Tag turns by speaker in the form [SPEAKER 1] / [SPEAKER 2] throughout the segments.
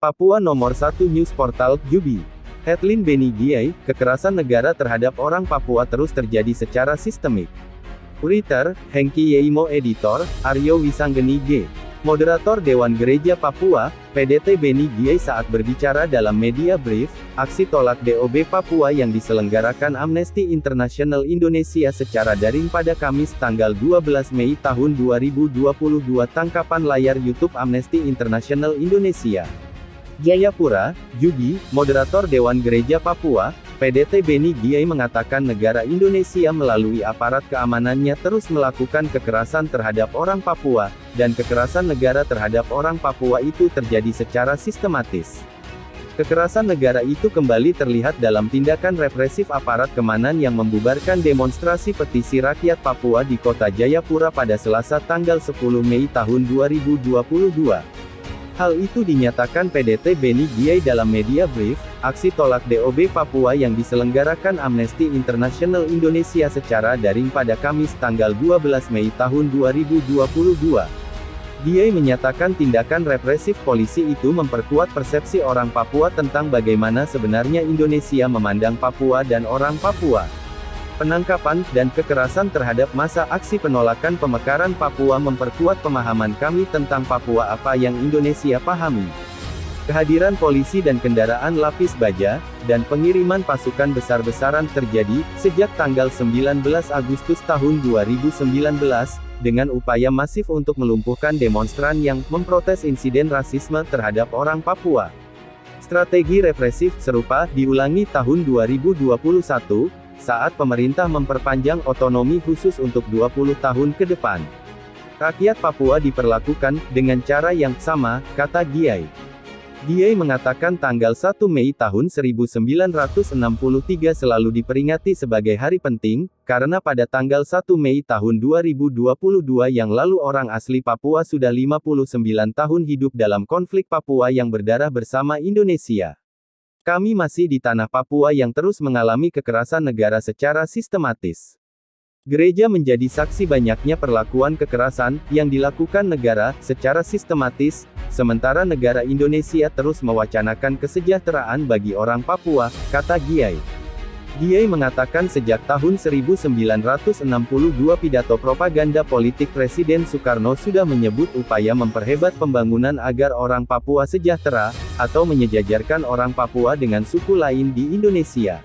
[SPEAKER 1] Papua Nomor 1 News Portal, Jubi. Headline Beni Giai, kekerasan negara terhadap orang Papua terus terjadi secara sistemik. Writer, Hengki Yeimo Editor, Aryo Wisanggeni G. Moderator Dewan Gereja Papua, PDT Beni Giai saat berbicara dalam media brief, aksi tolak DOB Papua yang diselenggarakan Amnesty International Indonesia secara daring pada Kamis tanggal 12 Mei tahun 2022. Tangkapan layar YouTube Amnesty International Indonesia. Jayapura, Jubi, Moderator Dewan Gereja Papua, PDT Beni Giai mengatakan negara Indonesia melalui aparat keamanannya terus melakukan kekerasan terhadap orang Papua, dan kekerasan negara terhadap orang Papua itu terjadi secara sistematis. Kekerasan negara itu kembali terlihat dalam tindakan represif aparat keamanan yang membubarkan demonstrasi petisi rakyat Papua di kota Jayapura pada Selasa tanggal 10 Mei tahun 2022. Hal itu dinyatakan PDT Beni Giai dalam media brief, aksi tolak DOB Papua yang diselenggarakan Amnesty International Indonesia secara daring pada Kamis tanggal 12 Mei tahun 2022. Giai menyatakan tindakan represif polisi itu memperkuat persepsi orang Papua tentang bagaimana sebenarnya Indonesia memandang Papua dan orang Papua. Penangkapan dan kekerasan terhadap masa aksi penolakan pemekaran Papua memperkuat pemahaman kami tentang Papua apa yang Indonesia pahami. Kehadiran polisi dan kendaraan lapis baja, dan pengiriman pasukan besar-besaran terjadi, sejak tanggal 19 Agustus tahun 2019, dengan upaya masif untuk melumpuhkan demonstran yang memprotes insiden rasisme terhadap orang Papua. Strategi represif serupa diulangi tahun 2021, saat pemerintah memperpanjang otonomi khusus untuk 20 tahun ke depan. Rakyat Papua diperlakukan dengan cara yang sama, kata Giai. Giai mengatakan tanggal 1 Mei tahun 1963 selalu diperingati sebagai hari penting, karena pada tanggal 1 Mei tahun 2022 yang lalu orang asli Papua sudah 59 tahun hidup dalam konflik Papua yang berdarah bersama Indonesia. Kami masih di tanah Papua yang terus mengalami kekerasan negara secara sistematis. Gereja menjadi saksi banyaknya perlakuan kekerasan yang dilakukan negara secara sistematis, sementara negara Indonesia terus mewacanakan kesejahteraan bagi orang Papua, kata Giai. Giai mengatakan sejak tahun 1962 pidato propaganda politik Presiden Soekarno sudah menyebut upaya memperhebat pembangunan agar orang Papua sejahtera, atau menyejajarkan orang Papua dengan suku lain di Indonesia.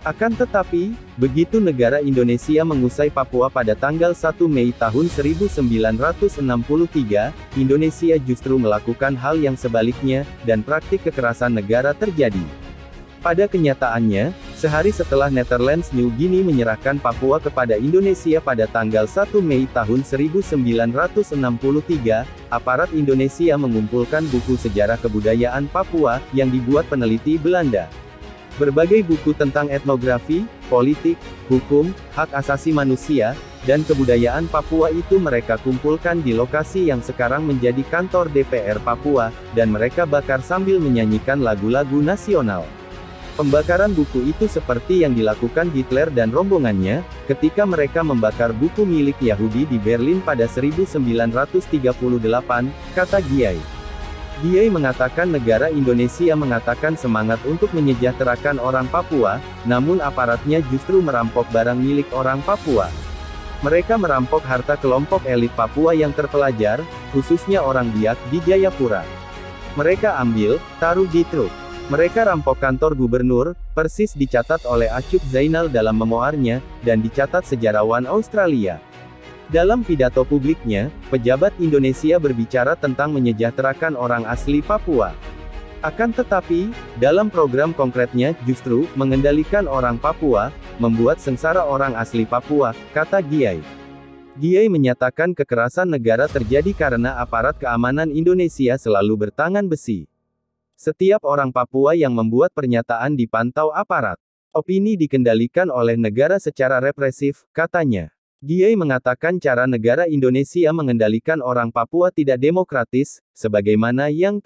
[SPEAKER 1] Akan tetapi, begitu negara Indonesia mengusai Papua pada tanggal 1 Mei tahun 1963, Indonesia justru melakukan hal yang sebaliknya, dan praktik kekerasan negara terjadi. Pada kenyataannya, sehari setelah Netherlands New Guinea menyerahkan Papua kepada Indonesia pada tanggal 1 Mei tahun 1963, aparat Indonesia mengumpulkan buku sejarah kebudayaan Papua, yang dibuat peneliti Belanda. Berbagai buku tentang etnografi, politik, hukum, hak asasi manusia, dan kebudayaan Papua itu mereka kumpulkan di lokasi yang sekarang menjadi kantor DPR Papua, dan mereka bakar sambil menyanyikan lagu-lagu nasional. Pembakaran buku itu seperti yang dilakukan Hitler dan rombongannya, ketika mereka membakar buku milik Yahudi di Berlin pada 1938, kata Giai. Giai mengatakan negara Indonesia mengatakan semangat untuk menyejahterakan orang Papua, namun aparatnya justru merampok barang milik orang Papua. Mereka merampok harta kelompok elit Papua yang terpelajar, khususnya orang Biak di Jayapura. Mereka ambil, taruh di truk. Mereka rampok kantor gubernur, persis dicatat oleh Acuk Zainal dalam memoarnya, dan dicatat sejarawan Australia. Dalam pidato publiknya, pejabat Indonesia berbicara tentang menyejahterakan orang asli Papua. Akan tetapi, dalam program konkretnya, justru, mengendalikan orang Papua, membuat sengsara orang asli Papua, kata Giai. Giai menyatakan kekerasan negara terjadi karena aparat keamanan Indonesia selalu bertangan besi. Setiap orang Papua yang membuat pernyataan dipantau aparat. Opini dikendalikan oleh negara secara represif, katanya. Giai mengatakan cara negara Indonesia mengendalikan orang Papua tidak demokratis, sebagaimana yang